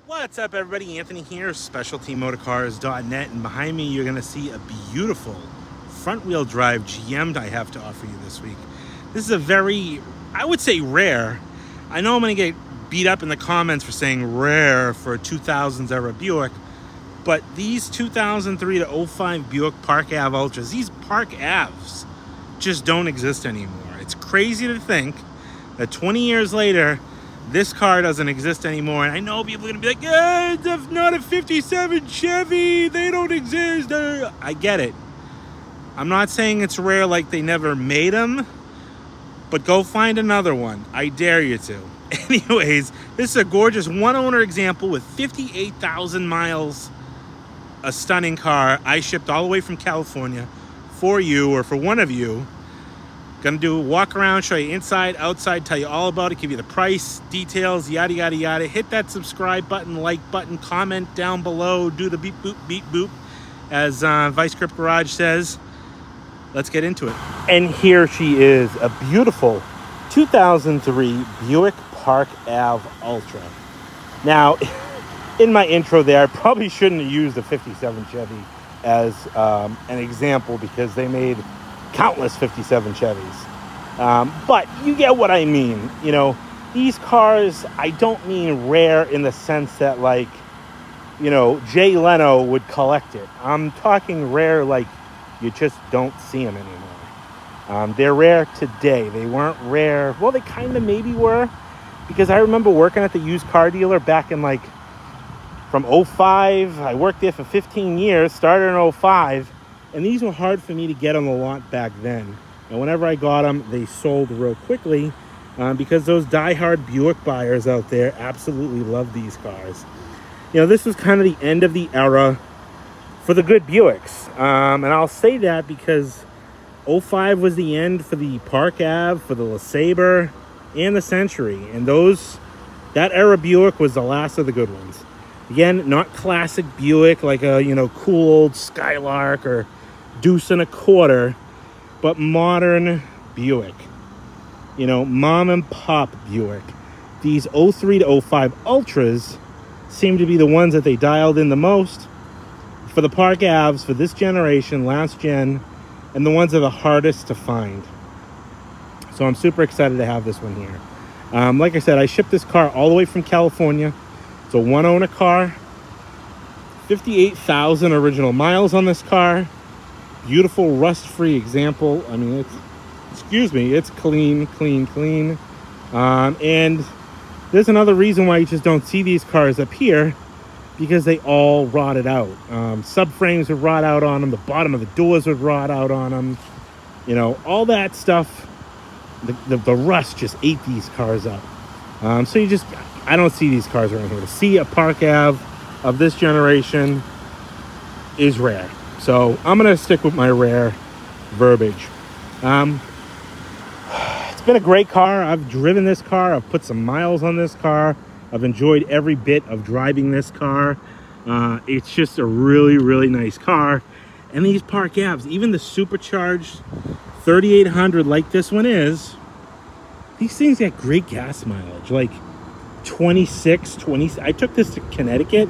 What's up, everybody? Anthony here, specialtymotorcars.net, and behind me you're going to see a beautiful front-wheel drive GM I have to offer you this week. This is a very, I would say, rare. I know I'm going to get beat up in the comments for saying rare for a 2000s era Buick, but these 2003 to 05 Buick Park Ave Ultras, these Park Aves just don't exist anymore. It's crazy to think that 20 years later, this car doesn't exist anymore. And I know people are going to be like, yeah, it's not a 57 Chevy. They don't exist. I get it. I'm not saying it's rare like they never made them, but go find another one. I dare you to. Anyways, this is a gorgeous one-owner example with 58,000 miles. A stunning car. I shipped all the way from California for you, or for one of you. Gonna do a walk around, show you inside, outside, tell you all about it, give you the price, details, yada, yada, yada. Hit that subscribe button, like button, comment down below, do the beep, boop, as Vice Grip Garage says. Let's get into it. And here she is, a beautiful 2003 Buick Park Ave Ultra. Now, in my intro there, I probably shouldn't have used the 57 Chevy as an example because they made countless 57 Chevys. But you get what I mean. You know, these cars, I don't mean rare in the sense that, like, you know, Jay Leno would collect it. I'm talking rare like you just don't see them anymore. They're rare today. They weren't rare. Well, they kind of maybe were, because I remember working at the used car dealer back in, like, from 05. I worked there for 15 years, started in 05. And these were hard for me to get on the lot back then. And whenever I got them, they sold real quickly because those die-hard Buick buyers out there absolutely love these cars. You know, this was kind of the end of the era for the good Buicks. And I'll say that because 05 was the end for the Park Ave, for the LeSabre, and the Century. And that era Buick was the last of the good ones. Again, not classic Buick like a, you know, cool old Skylark or Deuce and a Quarter, but modern Buick. You know, mom and pop Buick. These 03 to 05 Ultras seem to be the ones that they dialed in the most for the Park Aves, for this generation, last gen, and the ones that are the hardest to find. So I'm super excited to have this one here. Like I said, I shipped this car all the way from California. It's a one-owner car. 58,000 original miles on this car. Beautiful rust-free example. I mean, it's clean. And there's another reason why you just don't see these cars up here, because they all rotted out. Subframes would rot out on them. The bottom of the doors would rot out on them. You know, all that stuff. The rust just ate these cars up. So I don't see these cars around here. To see a Park Ave of this generation is rare. So I'm going to stick with my rare verbiage. It's been a great car. I've driven this car. I've put some miles on this car. I've enjoyed every bit of driving this car. It's just a really, really nice car. And these Park Aves, even the supercharged 3800 like this one is, these things got great gas mileage. Like 26, 20. I took this to Connecticut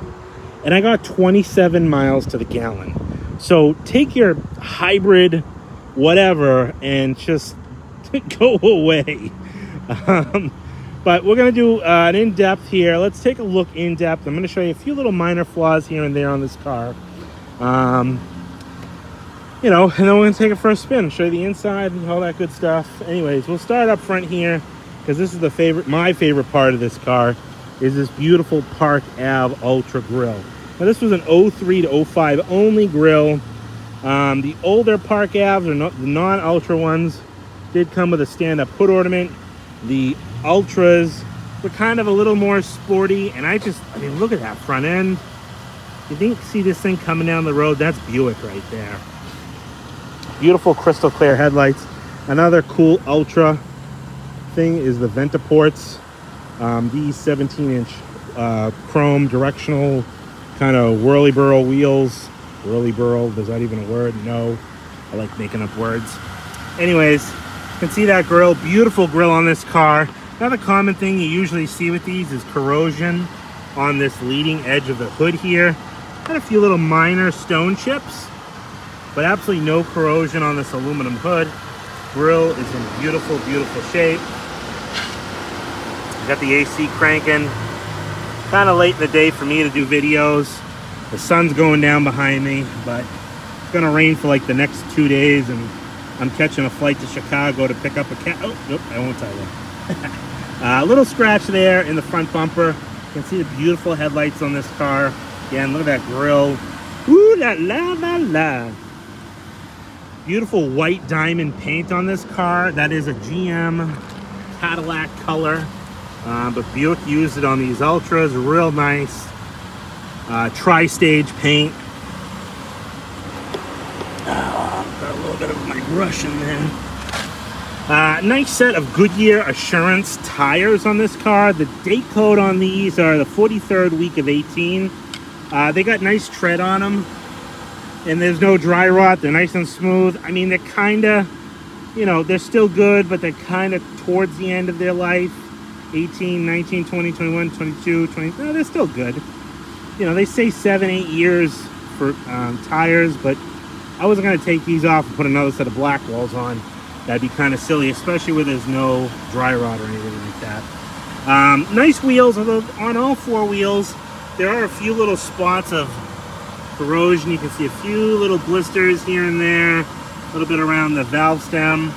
and I got 27 miles to the gallon. So take your hybrid whatever and just go away. But we're going to do an in-depth here. Let's take a look in-depth. I'm going to show you a few little minor flaws here and there on this car. You know, and then we're going to take it for a spin, show you the inside and all that good stuff. Anyways, we'll start up front here, because this is my favorite part of this car, is this beautiful Park Ave Ultra grill. Now, this was an 03 to 05 only grill. The older Park Aves, or the non-Ultra ones, did come with a stand-up hood ornament. The Ultras were kind of a little more sporty, and I mean, look at that front end. You see this thing coming down the road? That's Buick right there. Beautiful crystal clear headlights. Another cool Ultra thing is the Ventaports. These 17-inch chrome directional kind of whirly-burl wheels. Whirly-burl, is that even a word? No, I like making up words. Anyways, you can see that grille, beautiful grille on this car. Another common thing you usually see with these is corrosion. on this leading edge of the hood here. Got a few little minor stone chips, but absolutely no corrosion on this aluminum hood. Grille is in beautiful, beautiful shape. Got the AC cranking. Kind of late in the day for me to do videos. The sun's going down behind me, but it's gonna rain for like the next 2 days, and I'm catching a flight to Chicago to pick up a cat. Oh, nope, I won't tell you. A little scratch there in the front bumper. You can see the beautiful headlights on this car. Again, look at that grille. Ooh la la la la. Beautiful white diamond paint on this car. That is a GM Cadillac color. But Buick used it on these Ultras. Real nice. Tri-stage paint. Got a little bit of my brush in there. Nice set of Goodyear Assurance tires on this car. The date code on these are the 43rd week of 18. They got nice tread on them, and there's no dry rot. They're nice and smooth. I mean, they're kind of, you know, they're still good, but they're kind of towards the end of their life. 18, 19, 20, 21, 22, 20. No, they're still good. You know, they say 7-8 years for tires, but I wasn't going to take these off and put another set of black walls on. That'd be kind of silly, especially where there's no dry rot or anything like that. Nice wheels, although on all four wheels, there are a few little spots of corrosion. You can see a few little blisters here and there, a little bit around the valve stem.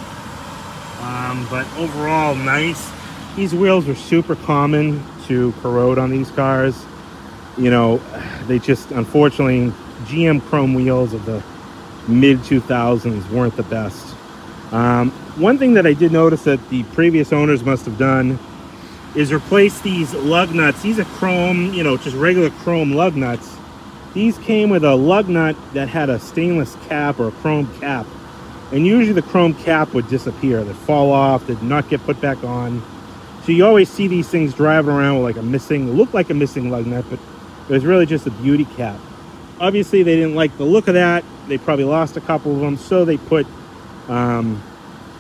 But overall, nice. These wheels are super common to corrode on these cars. You know, they just, unfortunately, GM chrome wheels of the mid-2000s weren't the best. One thing that I did notice that the previous owners must have done is replace these lug nuts. These are chrome, you know, just regular chrome lug nuts. These came with a lug nut that had a stainless cap or a chrome cap. And usually the chrome cap would disappear. They'd fall off, they'd not get put back on. So you always see these things driving around with like a missing, look like a missing lug nut, but it was really just a beauty cap. Obviously they didn't like the look of that. They probably lost a couple of them, so they put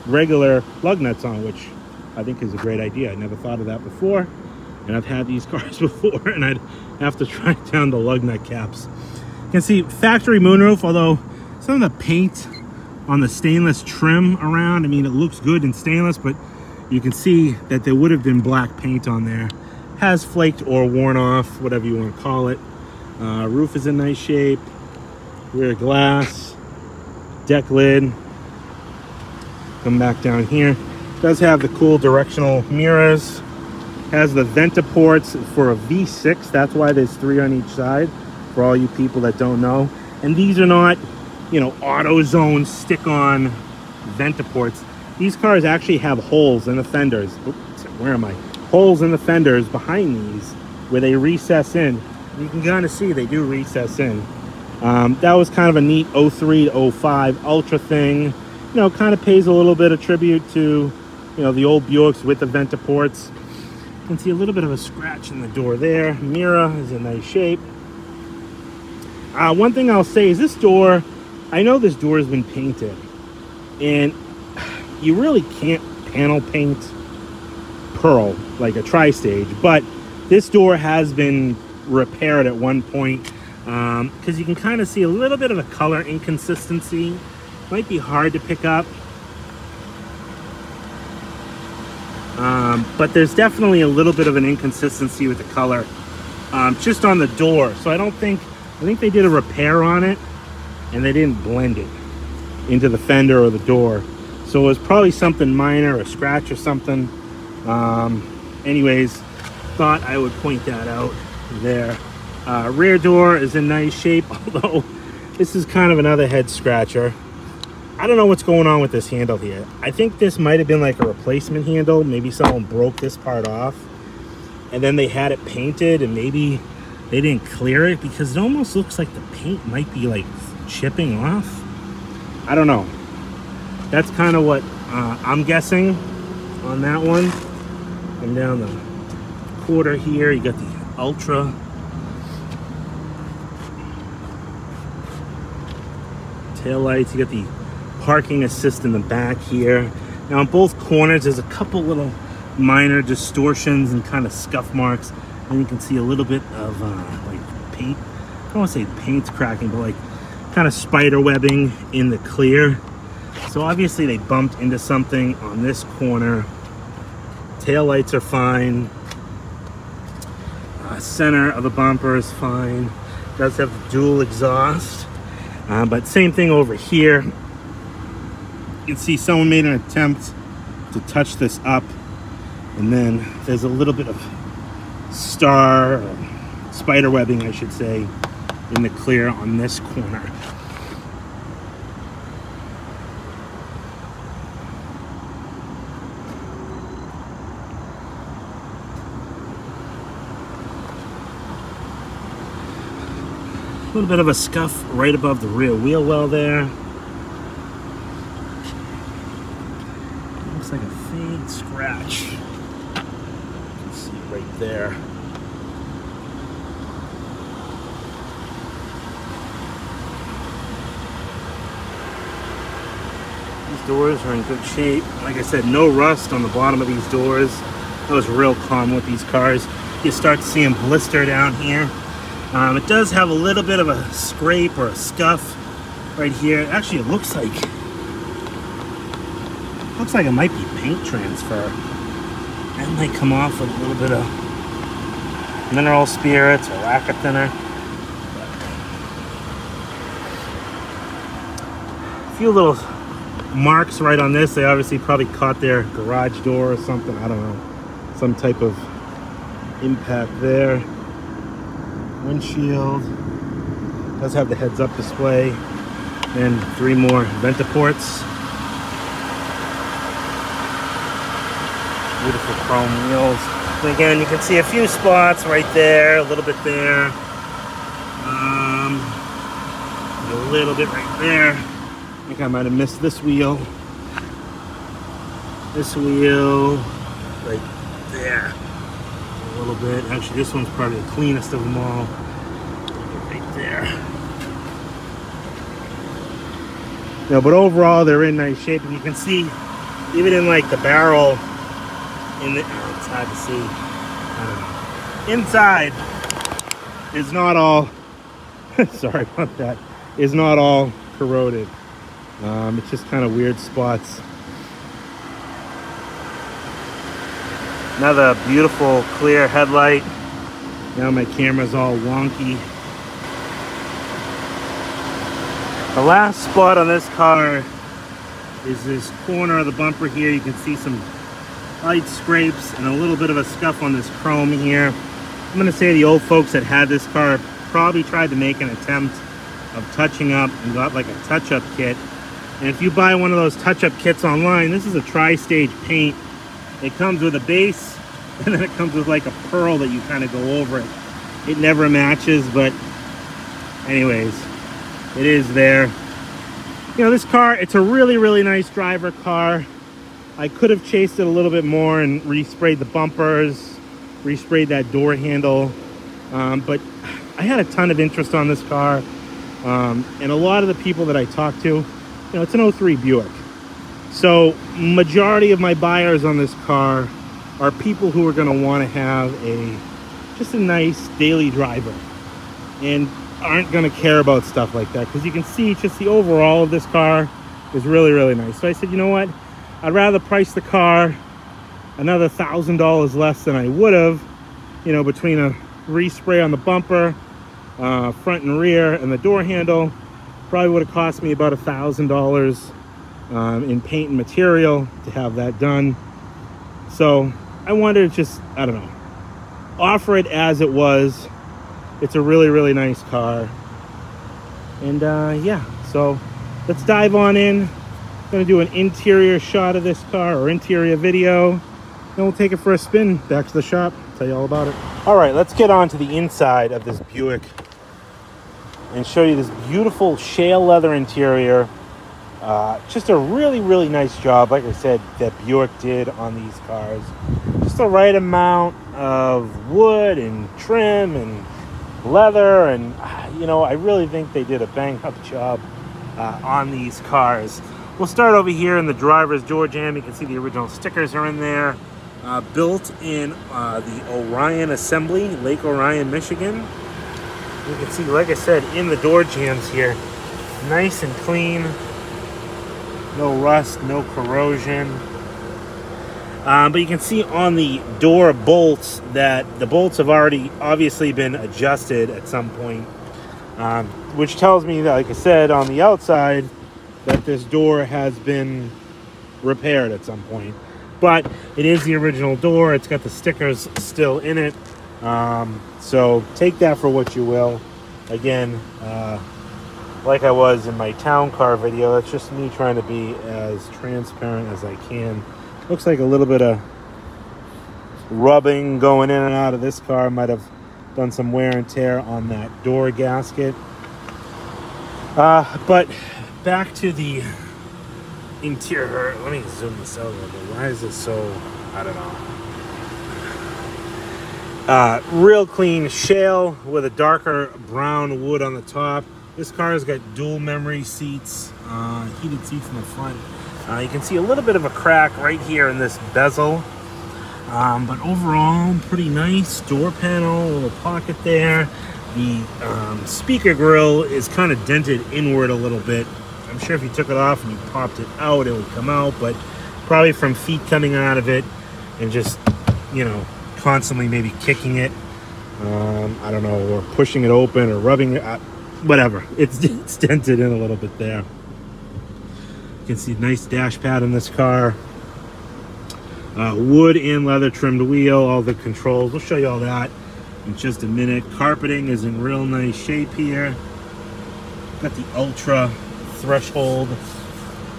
regular lug nuts on, which I think is a great idea. I never thought of that before, and I've had these cars before, and I'd have to track down the lug nut caps. You can see factory moonroof, although some of the paint on the stainless trim around, I mean, it looks good in stainless, but you can see that there would have been black paint on there. Has flaked or worn off, whatever you want to call it. Roof is in nice shape. Rear glass, deck lid. Come back down here. Does have the cool directional mirrors. Has the venta ports for a V6. That's why there's 3 on each side, for all you people that don't know. And these are not, you know, AutoZone stick-on venta ports. These cars actually have holes in the fenders. Oops, where am I? Holes in the fenders behind these where they recess in. You can kind of see they do recess in. That was kind of a neat 03 to 05 Ultra thing. You know, kind of pays a little bit of tribute to, you know, the old Buicks with the venta ports. You can see a little bit of a scratch in the door there. Mirror is in nice shape. One thing I'll say is this door, I know this door has been painted, and you really can't panel paint pearl like a tri-stage, but this door has been repaired at one point, because you can kind of see a little bit of a color inconsistency. Might be hard to pick up, but there's definitely a little bit of an inconsistency with the color, just on the door. So I think they did a repair on it and they didn't blend it into the fender or the door. So it was probably something minor, a scratch or something. Anyways, thought I would point that out there. Rear door is in nice shape, although this is kind of another head scratcher. I don't know what's going on with this handle here. I think this might have been like a replacement handle. Maybe someone broke this part off and then they had it painted, and maybe they didn't clear it, because it almost looks like the paint might be like chipping off. I don't know. That's kind of what I'm guessing on that one. And down the quarter here, you got the Ultra. Tail lights, you got the parking assist in the back here. Now on both corners, there's a couple little minor distortions and kind of scuff marks. And you can see a little bit of like paint. I don't want to say paint's cracking, but like kind of spider webbing in the clear. So obviously they bumped into something on this corner. Tail lights are fine. Center of the bumper is fine. Does have dual exhaust. But same thing over here. You can see someone made an attempt to touch this up. And then there's a little bit of spider webbing, I should say, in the clear on this corner. A little bit of a scuff right above the rear wheel well there. Looks like a faint scratch. You can see right there. These doors are in good shape. Like I said, no rust on the bottom of these doors. That was real common with these cars. You start to see them blister down here. It does have a little bit of a scrape or a scuff right here. Actually, it looks like it might be paint transfer. That might come off with a little bit of mineral spirits or lacquer thinner. A few little marks right on this. They obviously probably caught their garage door or something. I don't know. Some type of impact there. Windshield does have the heads-up display and 3 more venta ports. Beautiful chrome wheels. And again, you can see a few spots right there, a little bit there, a little bit right there. I think I might have missed this wheel. This wheel right there. A little bit. Actually, this one's probably the cleanest of them all. Right there. No, but overall, they're in nice shape. And you can see, even in like the barrel, it's hard to see. I don't know. Inside is not all, sorry about that, is not all corroded. It's just kind of weird spots. Another beautiful clear headlight. Now my camera's all wonky. The last spot on this car is this corner of the bumper here. You can see some light scrapes and a little bit of a scuff on this chrome here. I'm going to say the old folks that had this car probably tried to make an attempt of touching up and got like a touch-up kit. And if you buy one of those touch-up kits online, this is a tri-stage paint. It comes with a base, and then it comes with like a pearl that you kind of go over it. It never matches, but anyways, it is there. You know, this car, it's a really, really nice driver car. I could have chased it a little bit more and resprayed the bumpers, resprayed that door handle, but I had a ton of interest on this car. And a lot of the people that I talked to, you know, it's an 03 Buick. So majority of my buyers on this car are people who are going to want to have just a nice daily driver and aren't going to care about stuff like that, because you can see just the overall of this car is really, really nice. So I said, you know what, I'd rather price the car another $1,000 less than I would have, you know, between a respray on the bumper, front and rear, and the door handle. Probably would have cost me about $1,000 in paint and material to have that done. So I wanted to just, I don't know, offer it as it was. It's a really, really nice car. And yeah, so let's dive on in. I'm gonna do an interior shot of this car, or interior video. Then we'll take it for a spin back to the shop, tell you all about it. All right, let's get on to the inside of this Buick and show you this beautiful shale leather interior. Just a really, really nice job, like I said, that Buick did on these cars. Just the right amount of wood and trim and leather, and you know, I really think they did a bang-up job on these cars. We'll start over here in the driver's door jamb. You can see the original stickers are in there. built in the Orion Assembly, Lake Orion, Michigan. You can see, like I said, in the door jambs here, nice and clean. No rust, no corrosion. But you can see on the door bolts that the bolts have already obviously been adjusted at some point, which tells me that, like I said, on the outside, that this door has been repaired at some point. But it is the original door. It's got the stickers still in it. So take that for what you will. Again, like I was in my town car video, that's just me trying to be as transparent as I can. Looks like a little bit of rubbing going in and out of this car. Might have done some wear and tear on that door gasket. But back to the interior. Let me zoom this out a little bit. Why is it so, I don't know. Real clean shale with a darker brown wood on the top. This car has got dual memory seats, heated seats in the front. You can see a little bit of a crack right here in this bezel. But overall, pretty nice. Door panel, a little pocket there. The speaker grill is kind of dented inward a little bit. I'm sure if you took it off and you popped it out, it would come out, but probably from feet coming out of it and just, you know, constantly maybe kicking it. I don't know, or pushing it open or rubbing it, whatever. It's dented in a little bit there. You can see a nice dash pad in this car. Wood and leather trimmed wheel, all the controls. We'll show you all that in just a minute. Carpeting is in real nice shape here. Got the Ultra threshold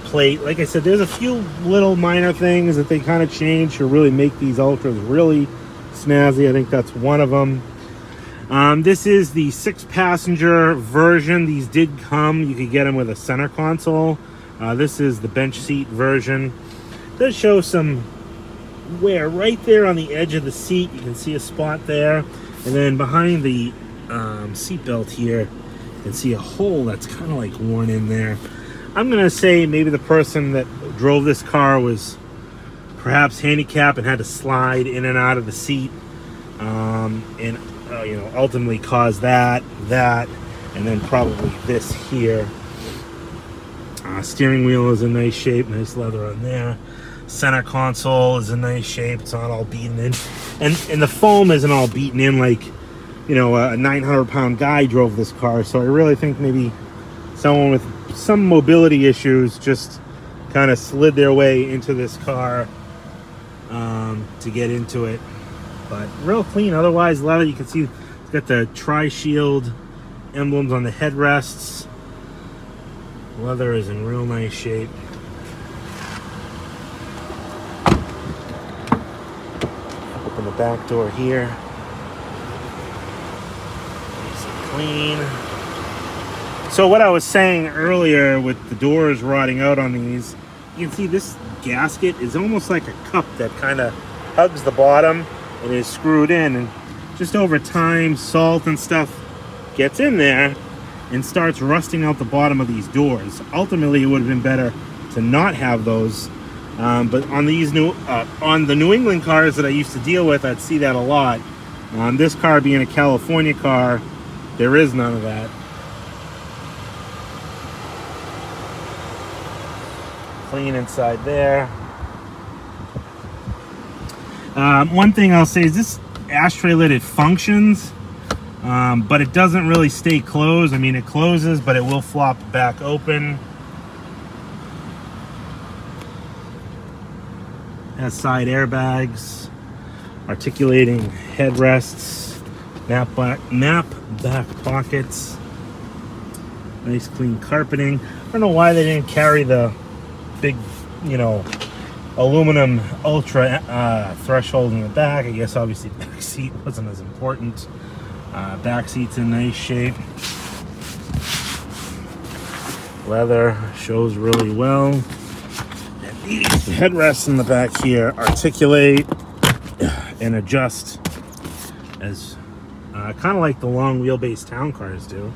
plate. Like I said, there's a few little minor things that they kind of changed to really make these Ultras really snazzy. I think that's one of them. This is the 6-passenger version. These did come, you could get them with a center console. This is the bench seat version. It does show some wear right there on the edge of the seat. You can see a spot there, and then behind the seat belt here, you can see a hole that's kind of like worn in there. I'm gonna say maybe the person that drove this car was perhaps handicapped and had to slide in and out of the seat, and you know, ultimately caused that, and then probably this here. Steering wheel is in nice shape, nice leather on there. Center console is in nice shape. It's not all beaten in, and the foam isn't all beaten in like, you know, a 900-pound guy drove this car. So I really think maybe someone with some mobility issues just kind of slid their way into this car to get into it. But real clean otherwise. Leather, you can see it's got the Tri-Shield emblems on the headrests. Leather is in real nice shape. Open the back door here. Nice and clean. So what I was saying earlier with the doors rotting out on these, you can see this gasket is almost like a cup that kind of hugs the bottom and is screwed in, and just over time salt and stuff gets in there and starts rusting out the bottom of these doors. Ultimately, it would have been better to not have those, but on these on the New England cars that I used to deal with, I'd see that a lot. This car being a California car, there is none of that. Clean inside there. One thing I'll say is this ashtray lid, it functions, but it doesn't really stay closed. I mean, it closes, but it will flop back open. It has side airbags, articulating headrests, map back pockets, nice clean carpeting. I don't know why they didn't carry the big, you know, aluminum Ultra threshold in the back. I guess obviously back seat wasn't as important. Back seat's in nice shape. Leather shows really well. And these headrests in the back here articulate and adjust as kind of like the long wheelbase town cars do.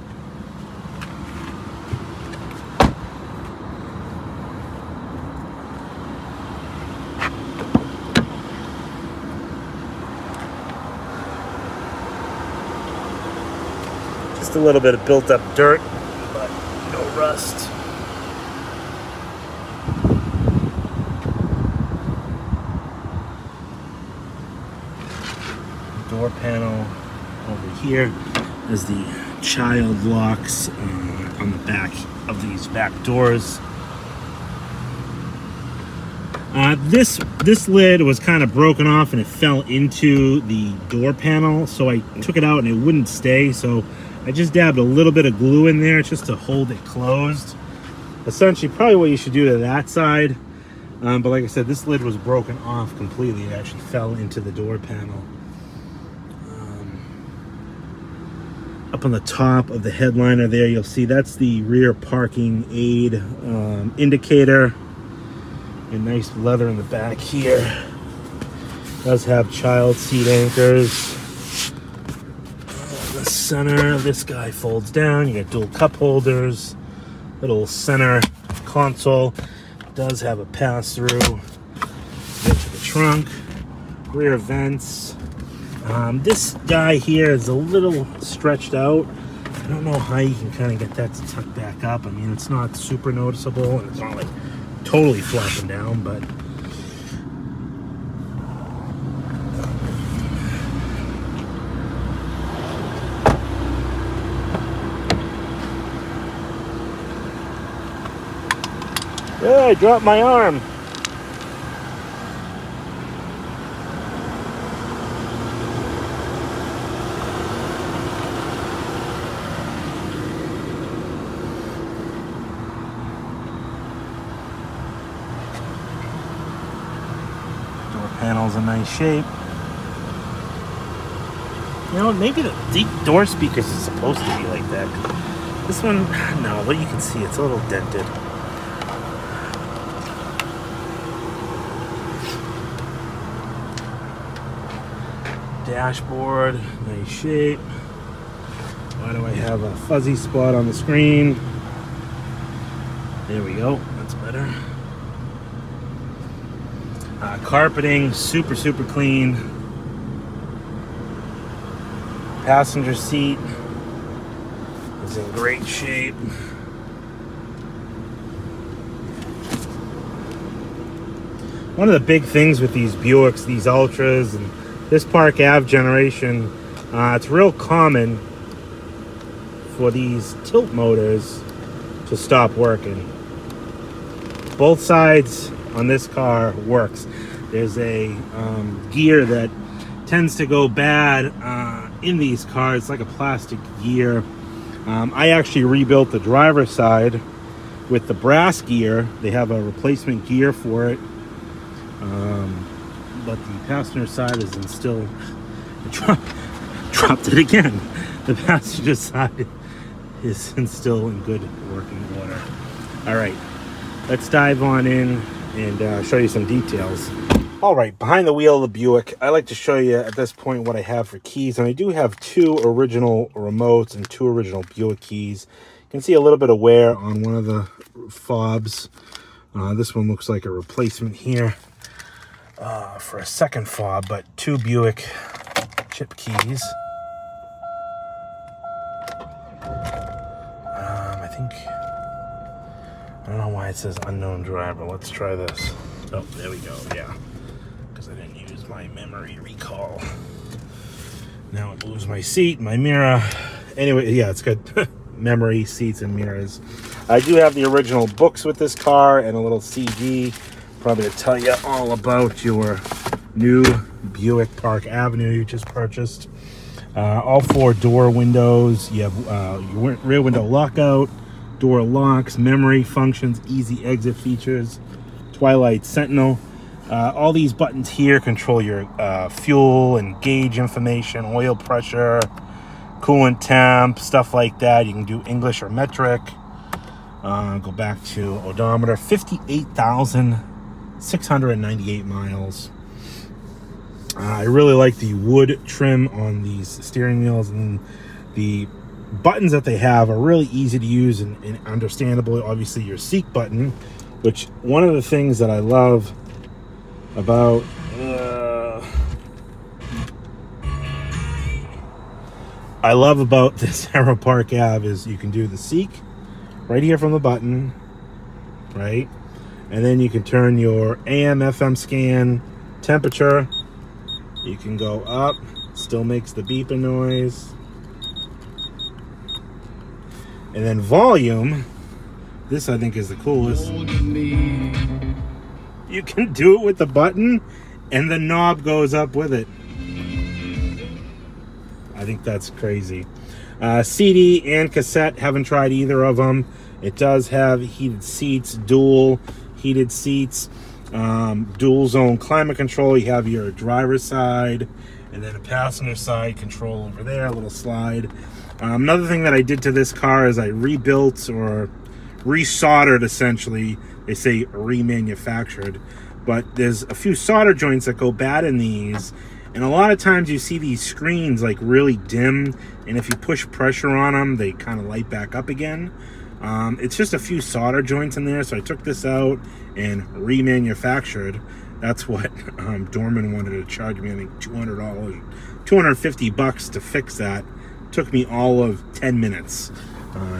Just a little bit of built up dirt, but no rust. Door panel over here is the child locks on the back of these back doors. This lid was kind of broken off and it fell into the door panel, so I took it out and it wouldn't stay, so I just dabbed a little bit of glue in there just to hold it closed. Essentially probably what you should do to that side, but like I said, this lid was broken off completely. It actually fell into the door panel. Up on the top of the headliner there, you'll see that's the rear parking aid indicator. And nice leather in the back here. Does have child seat anchors. The center of this guy folds down. You got dual cup holders. Little center console. Does have a pass-through. Get to the trunk. Rear vents. This guy here is a little stretched out. I don't know how you can kind of get that to tuck back up. I mean, it's not super noticeable, and it's not like totally flopping down, but yeah, I dropped my arm. Panel's in nice shape. You know, maybe the deep door speakers is supposed to be like that. This one, no, but you can see it's a little dented. Dashboard, nice shape. Why do I have a fuzzy spot on the screen? There we go, that's better. Carpeting, super clean. Passenger seat is in great shape. One of the big things with these Buicks, these Ultras, and this Park Ave generation, it's real common for these tilt motors to stop working. Both sides on this car works. There's a gear that tends to go bad in these cars, like a plastic gear. I actually rebuilt the driver's side with the brass gear. They have a replacement gear for it, but the passenger side is in still dropped it again. The passenger side is still in good working order. All right, let's dive on in and show you some details. All right, behind the wheel of the Buick, I like to show you at this point what I have for keys. And I do have 2 original remotes and 2 original Buick keys. You can see a little bit of wear on one of the fobs. This one looks like a replacement here for a second fob, but 2 Buick chip keys. I don't know why it says unknown driver. Let's try this. Oh, there we go. Yeah, because I didn't use my memory recall. Now it moves my seat, my mirror. Anyway, yeah, it's got memory, seats, and mirrors. I do have the original books with this car and a little CD, probably to tell you all about your new Buick Park Avenue you just purchased. All 4 door windows. You have your rear window lockout, door locks, memory functions, easy exit features, Twilight Sentinel. All these buttons here control your fuel and gauge information, oil pressure, coolant temp, stuff like that. You can do English or metric. Go back to odometer, 58,698 miles. I really like the wood trim on these steering wheels, and the buttons that they have are really easy to use and understandable. Obviously your seat button, which one of the things that I love about I love about this Arrow Park Ave is you can do the seek right here from the button, right? And then you can turn your AM, FM scan, temperature. You can go up, still makes the beeping noise. And then volume, this I think is the coolest. You can do it with the button and the knob goes up with it. I think that's crazy. CD and cassette, haven't tried either of them. It does have heated seats, dual heated seats, dual zone climate control. You have your driver's side and then a passenger side control over there, a little slide. Another thing that I did to this car is I rebuilt or resoldered, essentially. They say remanufactured, but there's a few solder joints that go bad in these. And a lot of times you see these screens like really dim, and if you push pressure on them, they kind of light back up again. It's just a few solder joints in there, so I took this out and remanufactured. That's what Dorman wanted to charge me, I think $200, $250 to fix that. Took me all of 10 minutes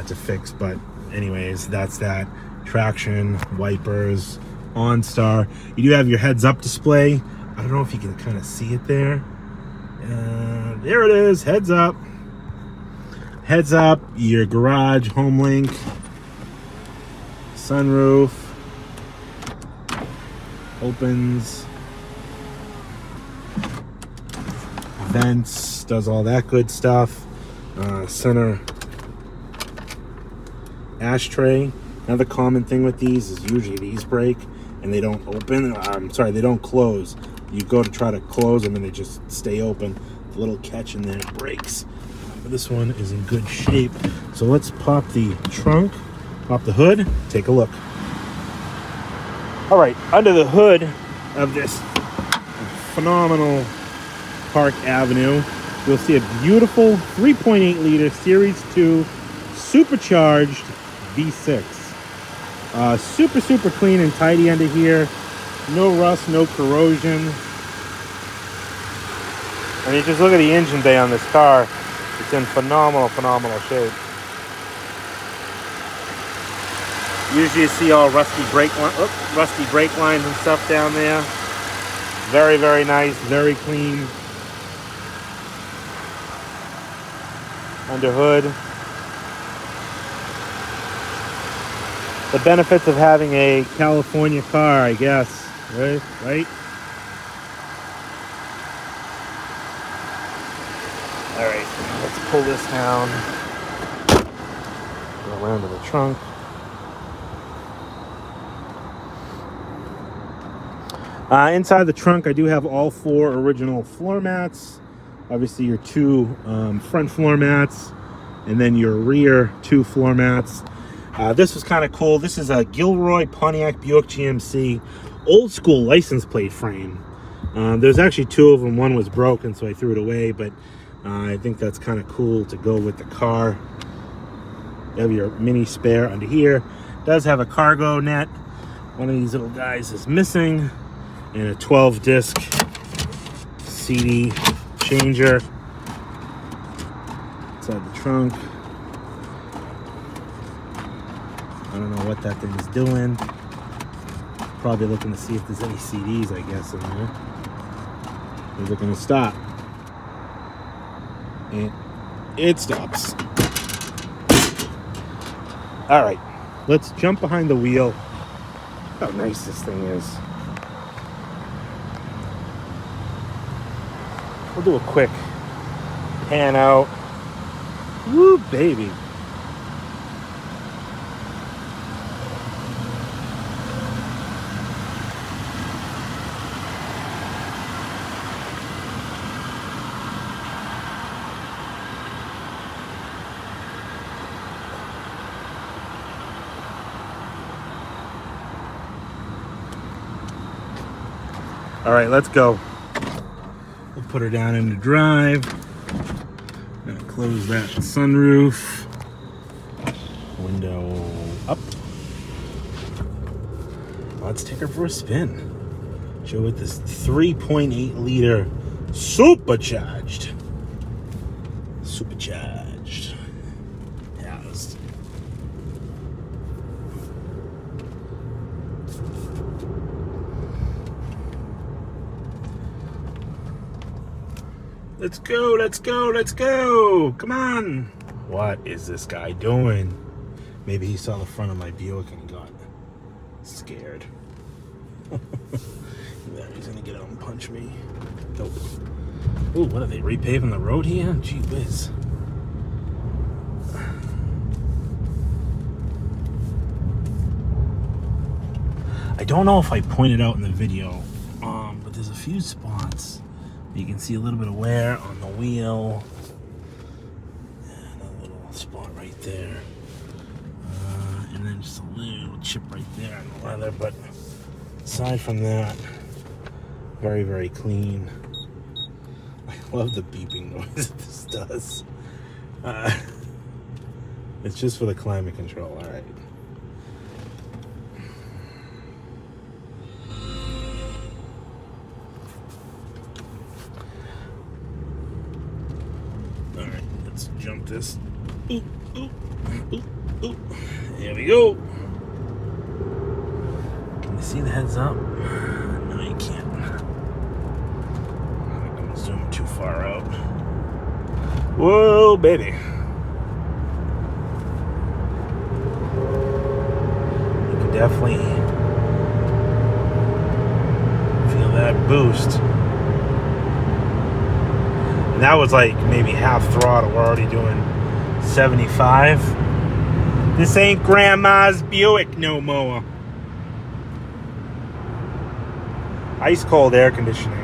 to fix, but anyways, that's that. Traction, wipers, OnStar. You do have your heads-up display. I don't know if you can kind of see it there. There it is, heads up. Heads up, your garage, home link, sunroof, opens, vents, does all that good stuff. Center ashtray. Another common thing with these is usually these break and they don't open. I'm sorry, they don't close. You go to try to close them and they just stay open. The little catch in there breaks. But this one is in good shape. So let's pop the trunk, pop the hood, take a look. All right, under the hood of this phenomenal Park Avenue, you'll see a beautiful 3.8 liter Series 2 supercharged V6. Super clean and tidy under here. No rust, no corrosion. I mean, just look at the engine bay on this car. It's in phenomenal shape. Usually you see all rusty brake lines and stuff down there. Very nice, very clean. Under hood. The benefits of having a California car, I guess, right? All right, let's pull this down. Go around to the trunk. Inside the trunk, I do have all 4 original floor mats. Obviously, your 2 front floor mats, and then your rear 2 floor mats. This was kind of cool. This is a Gilroy Pontiac Buick GMC old school license plate frame. There's actually 2 of them. One was broken, so I threw it away, but I think that's kind of cool to go with the car. You have your mini spare under here. It does have a cargo net. One of these little guys is missing, and a 12-disc CD changer inside the trunk. I don't know what that thing is doing. Probably looking to see if there's any CDs, I guess, in there. Is it going to stop? And it stops. All right, let's jump behind the wheel. How nice this thing is. We'll do a quick pan out. Woo, baby. All right, let's go. We'll put her down into drive. Gonna close that sunroof. Window up. Let's take her for a spin. Show it this 3.8 liter supercharged Supercharged. Housed. Let's go, let's go, let's go. Come on. What is this guy doing? Maybe he saw the front of my Buick and got scared. He's gonna get out and punch me. Nope. Ooh, what are they, repaving the road here? Gee whiz. I don't know if I pointed out in the video, but there's a few spots. You can see a little bit of wear on the wheel. And a little spot right there. And then just a little chip right there on the leather. But aside from that, very, very clean. I love the beeping noise that this does. It's just for the climate control, all right. Jump this. Ooh, ooh, ooh, ooh. There we go. Can you see the heads up? No, you can't. I'm gonna zoom too far out. Whoa, baby. You can definitely feel that boost. That was like maybe half throttle. We're already doing 75. This ain't grandma's Buick no more. Ice cold air conditioning.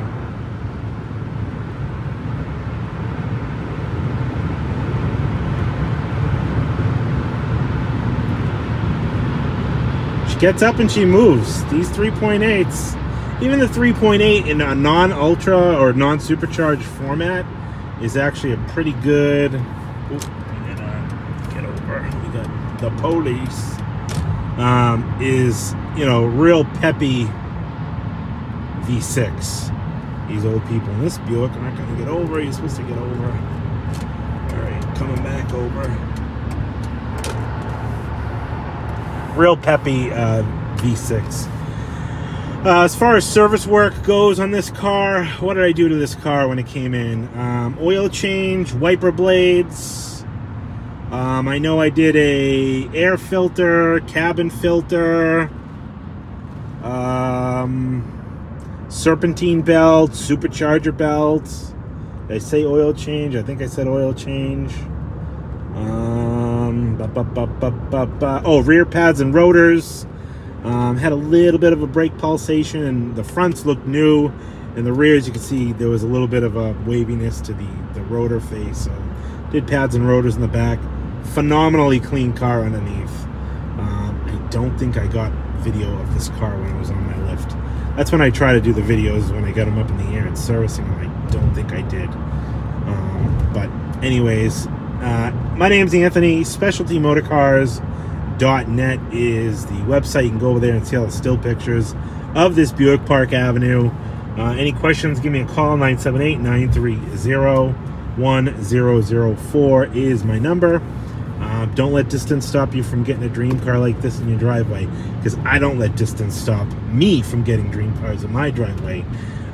She gets up and she moves. These 3.8s, even the 3.8 in a non-ultra or non-supercharged format, is actually a pretty good. Ooh, get over. We got the police. Is, you know, real peppy V6. These old people in this Buick are not going to get over. You're supposed to get over. All right, coming back over. Real peppy V6. As far as service work goes on this car, what did I do to this car when it came in? Oil change, wiper blades. I know I did a air filter, cabin filter, serpentine belt, supercharger belt. Did I say oil change? I think I said oil change. Oh, rear pads and rotors. Had a little bit of a brake pulsation, and the fronts looked new. And the rears, you can see there was a little bit of a waviness to the rotor face. So did pads and rotors in the back. Phenomenally clean car underneath. I don't think I got video of this car when I was on my lift. That's when I try to do the videos, when I got them up in the air and servicing them. I don't think I did. But anyways, my name's Anthony. SpecialtyMotorcars.net is the website. You can go over there and see all the still pictures of this Buick Park Avenue. Any questions, give me a call. 978-930-1004 is my number. Don't let distance stop you from getting a dream car like this in your driveway, because I don't let distance stop me from getting dream cars in my driveway.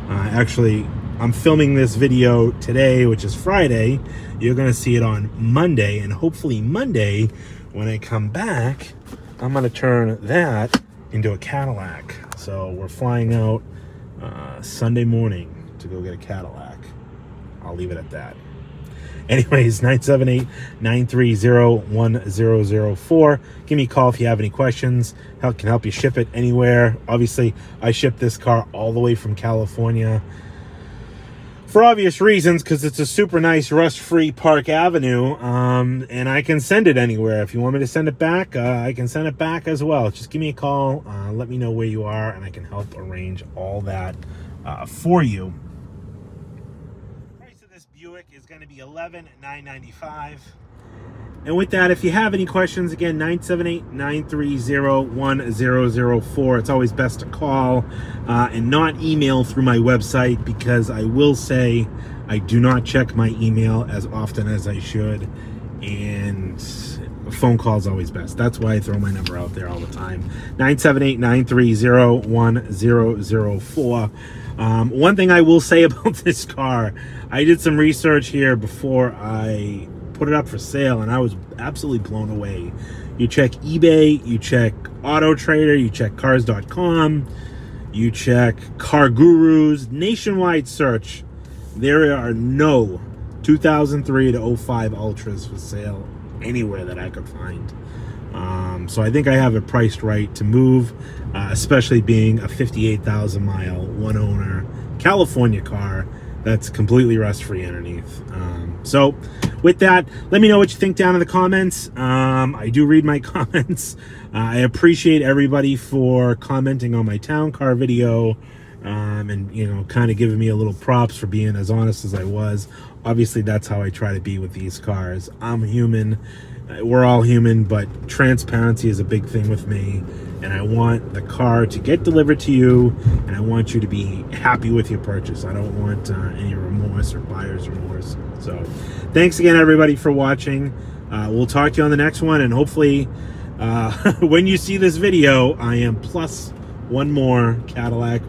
Actually, I'm filming this video today, which is Friday. You're going to see it on Monday, and hopefully Monday, when I come back, I'm going to turn that into a Cadillac. So we're flying out Sunday morning to go get a Cadillac. I'll leave it at that. Anyways, 978-930-1004. Give me a call if you have any questions. Can help you ship it anywhere. Obviously, I shipped this car all the way from California for obvious reasons, because it's a super nice rust-free Park Avenue, and I can send it anywhere. If you want me to send it back, I can send it back as well. Just give me a call, let me know where you are, and I can help arrange all that for you. The price of this Buick is going to be $11,995. And with that, if you have any questions, again, 978-930-1004. It's always best to call and not email through my website, because I will say I do not check my email as often as I should, and a phone call is always best. That's why I throw my number out there all the time. 978-930-1004. One thing I will say about this car, I did some research here before I put it up for sale, and I was absolutely blown away. You check eBay, you check Auto Trader, you check cars.com, you check Car Gurus, nationwide search. There are no 2003 to 05 Ultras for sale anywhere that I could find. So I think I have it priced right to move, especially being a 58,000 mile, one owner California car that's completely rust-free underneath. So with that, let me know what you think down in the comments. I do read my comments. I appreciate everybody for commenting on my town car video, and, you know, kind of giving me a little props for being as honest as I was. Obviously, that's how I try to be with these cars. I'm human. We're all human, but transparency is a big thing with me. And I want the car to get delivered to you, and I want you to be happy with your purchase. I don't want any remorse or buyer's remorse. So thanks again, everybody, for watching. We'll talk to you on the next one, and hopefully when you see this video, I am plus one more Cadillac